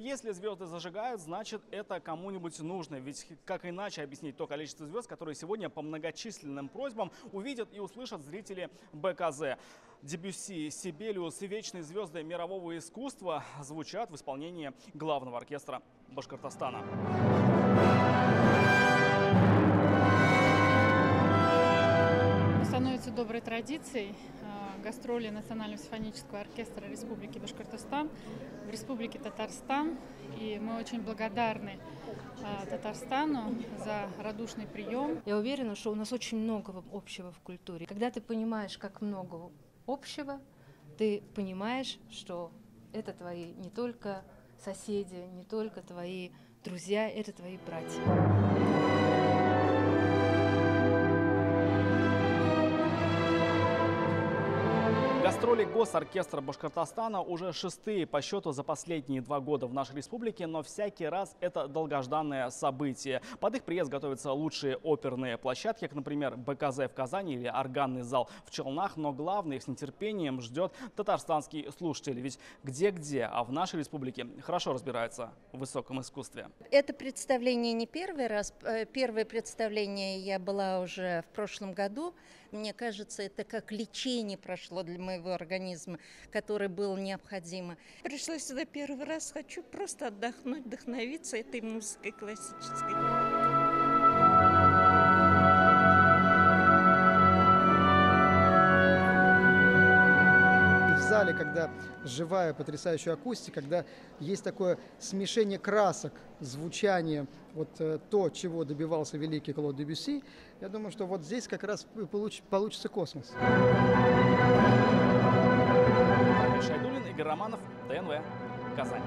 Если звезды зажигают, значит это кому-нибудь нужно. Ведь как иначе объяснить то количество звезд, которые сегодня по многочисленным просьбам увидят и услышат зрители БКЗ. Дебюсси, Сибелиус и вечные звезды мирового искусства звучат в исполнении главного оркестра Башкортостана. Становится доброй традицией гастроли Национального симфонического оркестра Республики Башкортостан в Республике Татарстан. И мы очень благодарны Татарстану за радушный прием. Я уверена, что у нас очень много общего в культуре. Когда ты понимаешь, как много общего, ты понимаешь, что это твои не только соседи, не только твои друзья, это твои братья. Гастроли Госоркестра Башкортостана уже 6-е по счету за последние 2 года в нашей республике, но всякий раз это долгожданное событие. Под их приезд готовятся лучшие оперные площадки, как, например, БКЗ в Казани или органный зал в Челнах, но главное, их с нетерпением ждет татарстанский слушатель. Ведь где-где, а в нашей республике хорошо разбираются в высоком искусстве. Это представление не первый раз. Первое представление я была уже в прошлом году. Мне кажется, это как лечение прошло для моего организма, которое было необходимо. Пришла сюда первый раз, хочу просто отдохнуть, вдохновиться этой музыкой классической. В зале, когда живая, потрясающая акустика, когда есть такое смешение красок, звучания, вот то, чего добивался великий Клод Дебюсси, я думаю, что вот здесь как раз получится космос. Шайдулин, Игорь Романов, ТНВ, Казань.